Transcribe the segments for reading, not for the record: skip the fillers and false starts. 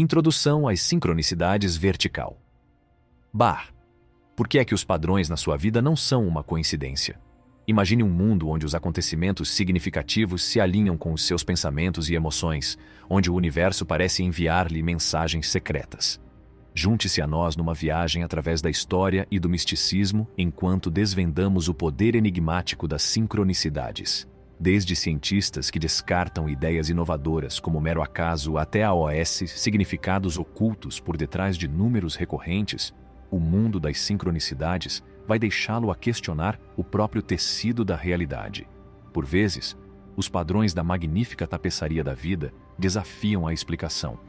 Introdução às sincronicidades vertical. Por que é que os padrões na sua vida não são uma coincidência? Imagine um mundo onde os acontecimentos significativos se alinham com os seus pensamentos e emoções, onde o universo parece enviar-lhe mensagens secretas. Junte-se a nós numa viagem através da história e do misticismo enquanto desvendamos o poder enigmático das sincronicidades. Desde cientistas que descartam ideias inovadoras como mero acaso até AOS, significados ocultos por detrás de números recorrentes, o mundo das sincronicidades vai deixá-lo a questionar o próprio tecido da realidade. Por vezes, os padrões da magnífica tapeçaria da vida desafiam a explicação.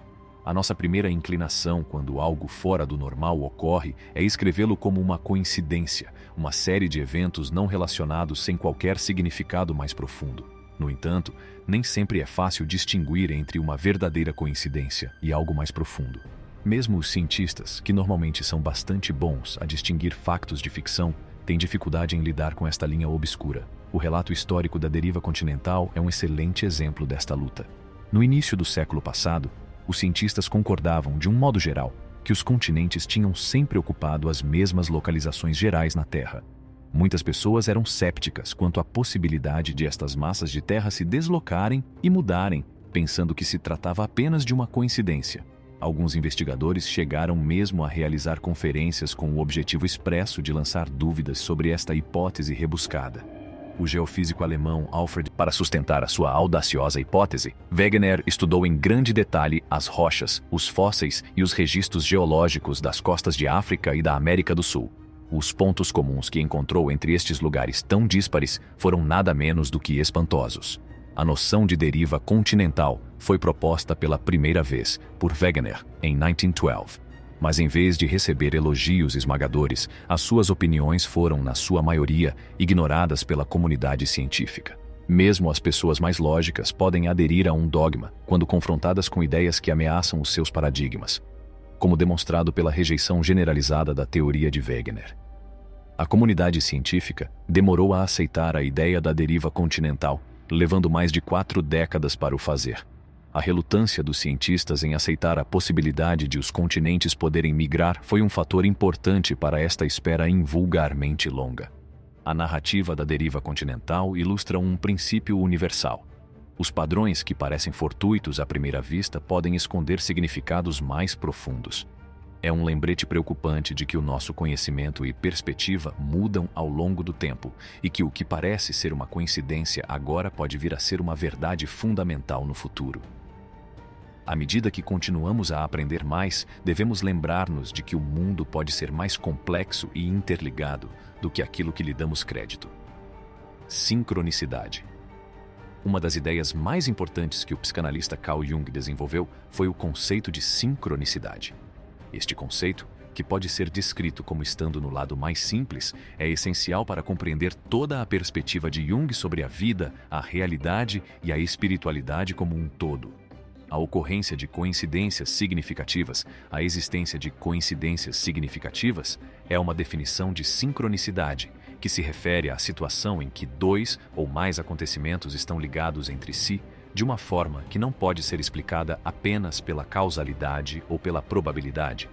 A nossa primeira inclinação quando algo fora do normal ocorre é escrevê-lo como uma coincidência, uma série de eventos não relacionados sem qualquer significado mais profundo. No entanto, nem sempre é fácil distinguir entre uma verdadeira coincidência e algo mais profundo. Mesmo os cientistas, que normalmente são bastante bons a distinguir factos de ficção, têm dificuldade em lidar com esta linha obscura. O relato histórico da deriva continental é um excelente exemplo desta luta. No início do século passado, os cientistas concordavam, de um modo geral, que os continentes tinham sempre ocupado as mesmas localizações gerais na Terra. Muitas pessoas eram cépticas quanto à possibilidade de estas massas de terra se deslocarem e mudarem, pensando que se tratava apenas de uma coincidência. Alguns investigadores chegaram mesmo a realizar conferências com o objetivo expresso de lançar dúvidas sobre esta hipótese rebuscada. O geofísico alemão Alfred, para sustentar a sua audaciosa hipótese, Wegener estudou em grande detalhe as rochas, os fósseis e os registros geológicos das costas de África e da América do Sul. Os pontos comuns que encontrou entre estes lugares tão díspares foram nada menos do que espantosos. A noção de deriva continental foi proposta pela primeira vez por Wegener em 1912. Mas em vez de receber elogios esmagadores, as suas opiniões foram, na sua maioria, ignoradas pela comunidade científica. Mesmo as pessoas mais lógicas podem aderir a um dogma quando confrontadas com ideias que ameaçam os seus paradigmas, como demonstrado pela rejeição generalizada da teoria de Wegener. A comunidade científica demorou a aceitar a ideia da deriva continental, levando mais de 4 décadas para o fazer. A relutância dos cientistas em aceitar a possibilidade de os continentes poderem migrar foi um fator importante para esta espera invulgarmente longa. A narrativa da deriva continental ilustra um princípio universal. Os padrões que parecem fortuitos à primeira vista podem esconder significados mais profundos. É um lembrete preocupante de que o nosso conhecimento e perspectiva mudam ao longo do tempo e que o que parece ser uma coincidência agora pode vir a ser uma verdade fundamental no futuro. À medida que continuamos a aprender mais, devemos lembrar-nos de que o mundo pode ser mais complexo e interligado do que aquilo que lhe damos crédito. Sincronicidade. Uma das ideias mais importantes que o psicanalista Carl Jung desenvolveu foi o conceito de sincronicidade. Este conceito, que pode ser descrito como estando no lado mais simples, é essencial para compreender toda a perspectiva de Jung sobre a vida, a realidade e a espiritualidade como um todo. A ocorrência de coincidências significativas, a existência de coincidências significativas, é uma definição de sincronicidade, que se refere à situação em que 2 ou mais acontecimentos estão ligados entre si de uma forma que não pode ser explicada apenas pela causalidade ou pela probabilidade.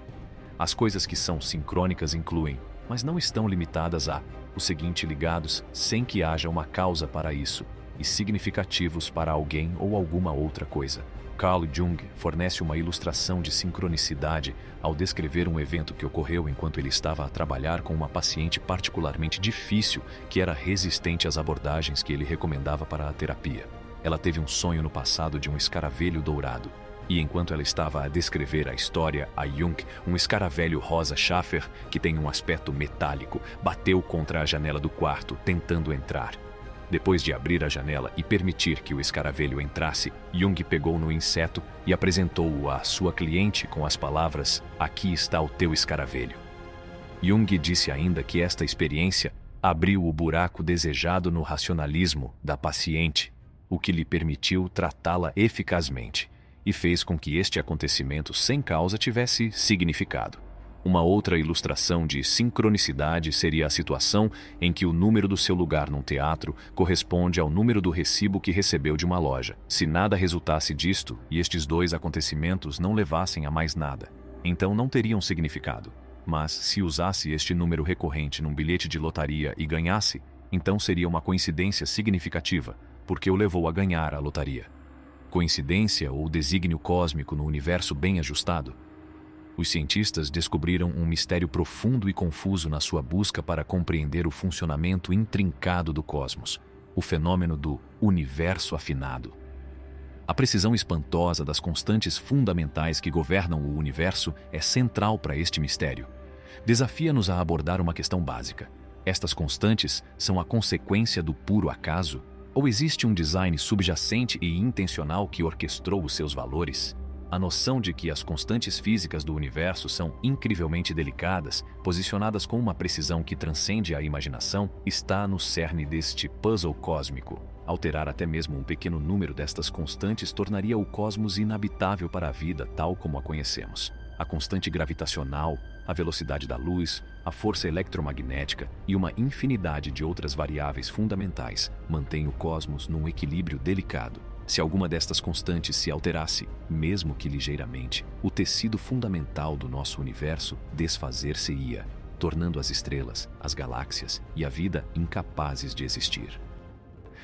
As coisas que são sincrônicas incluem, mas não estão limitadas a, o seguinte ligados sem que haja uma causa para isso, e significativos para alguém ou alguma outra coisa. Carl Jung fornece uma ilustração de sincronicidade ao descrever um evento que ocorreu enquanto ele estava a trabalhar com uma paciente particularmente difícil que era resistente às abordagens que ele recomendava para a terapia. Ela teve um sonho no passado de um escaravelho dourado, e enquanto ela estava a descrever a história a Jung, um escaravelho rosa Schaffer, que tem um aspecto metálico, bateu contra a janela do quarto, tentando entrar. Depois de abrir a janela e permitir que o escaravelho entrasse, Jung pegou no inseto e apresentou-o à sua cliente com as palavras: "Aqui está o teu escaravelho." Jung disse ainda que esta experiência abriu o buraco desejado no racionalismo da paciente, o que lhe permitiu tratá-la eficazmente, e fez com que este acontecimento sem causa tivesse significado. Uma outra ilustração de sincronicidade seria a situação em que o número do seu lugar num teatro corresponde ao número do recibo que recebeu de uma loja. Se nada resultasse disto e estes dois acontecimentos não levassem a mais nada, então não teriam significado. Mas se usasse este número recorrente num bilhete de lotaria e ganhasse, então seria uma coincidência significativa, porque o levou a ganhar a lotaria. Coincidência ou desígnio cósmico no universo bem ajustado? Os cientistas descobriram um mistério profundo e confuso na sua busca para compreender o funcionamento intrincado do cosmos, o fenômeno do universo afinado. A precisão espantosa das constantes fundamentais que governam o universo é central para este mistério. Desafia-nos a abordar uma questão básica. Estas constantes são a consequência do puro acaso? Ou existe um design subjacente e intencional que orquestrou os seus valores? A noção de que as constantes físicas do universo são incrivelmente delicadas, posicionadas com uma precisão que transcende a imaginação, está no cerne deste puzzle cósmico. Alterar até mesmo um pequeno número destas constantes tornaria o cosmos inabitável para a vida tal como a conhecemos. A constante gravitacional, a velocidade da luz, a força eletromagnética e uma infinidade de outras variáveis fundamentais mantêm o cosmos num equilíbrio delicado. Se alguma destas constantes se alterasse, mesmo que ligeiramente, o tecido fundamental do nosso universo desfazer-se-ia, tornando as estrelas, as galáxias e a vida incapazes de existir.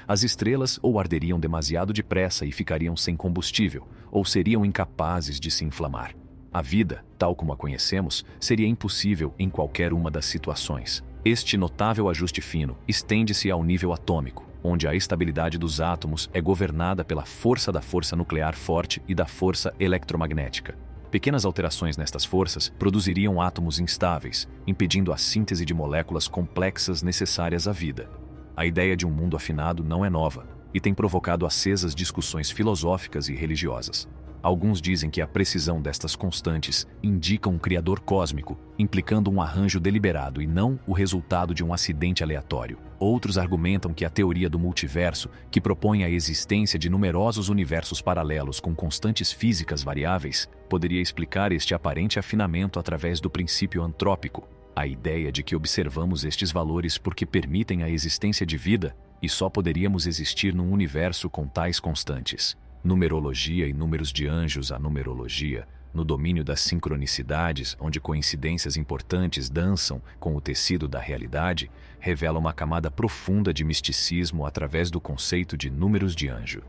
As estrelas ou arderiam demasiado depressa e ficariam sem combustível, ou seriam incapazes de se inflamar. A vida, tal como a conhecemos, seria impossível em qualquer uma das situações. Este notável ajuste fino estende-se ao nível atômico, onde a estabilidade dos átomos é governada pela força da força nuclear forte e da força eletromagnética. Pequenas alterações nestas forças produziriam átomos instáveis, impedindo a síntese de moléculas complexas necessárias à vida. A ideia de um mundo afinado não é nova e tem provocado acesas discussões filosóficas e religiosas. Alguns dizem que a precisão destas constantes indica um criador cósmico, implicando um arranjo deliberado e não o resultado de um acidente aleatório. Outros argumentam que a teoria do multiverso, que propõe a existência de numerosos universos paralelos com constantes físicas variáveis, poderia explicar este aparente afinamento através do princípio antrópico, a ideia de que observamos estes valores porque permitem a existência de vida e só poderíamos existir num universo com tais constantes. Numerologia e números de anjos. A numerologia, no domínio das sincronicidades, onde coincidências importantes dançam com o tecido da realidade, revela uma camada profunda de misticismo através do conceito de números de anjo.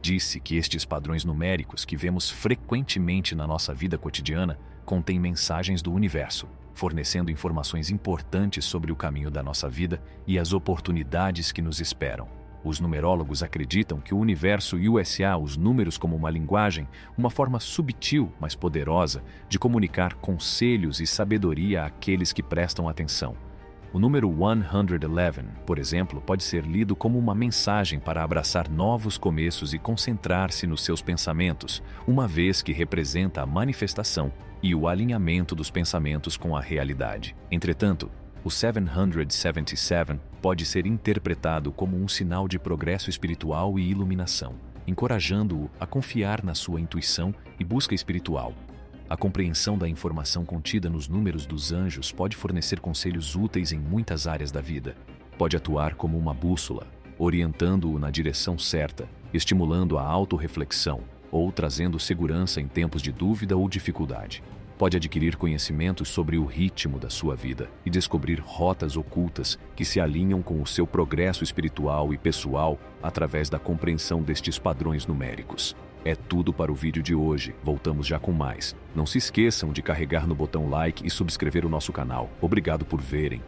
Disse que estes padrões numéricos que vemos frequentemente na nossa vida cotidiana contêm mensagens do universo, fornecendo informações importantes sobre o caminho da nossa vida e as oportunidades que nos esperam. Os numerólogos acreditam que o universo usa os números como uma linguagem, uma forma subtil, mas poderosa, de comunicar conselhos e sabedoria àqueles que prestam atenção. O número 111, por exemplo, pode ser lido como uma mensagem para abraçar novos começos e concentrar-se nos seus pensamentos, uma vez que representa a manifestação e o alinhamento dos pensamentos com a realidade. Entretanto, o 777 pode ser interpretado como um sinal de progresso espiritual e iluminação, encorajando-o a confiar na sua intuição e busca espiritual. A compreensão da informação contida nos números dos anjos pode fornecer conselhos úteis em muitas áreas da vida. Pode atuar como uma bússola, orientando-o na direção certa, estimulando a autorreflexão ou trazendo segurança em tempos de dúvida ou dificuldade. Pode adquirir conhecimentos sobre o ritmo da sua vida e descobrir rotas ocultas que se alinham com o seu progresso espiritual e pessoal através da compreensão destes padrões numéricos. É tudo para o vídeo de hoje. Voltamos já com mais. Não se esqueçam de carregar no botão like e subscrever o nosso canal. Obrigado por verem.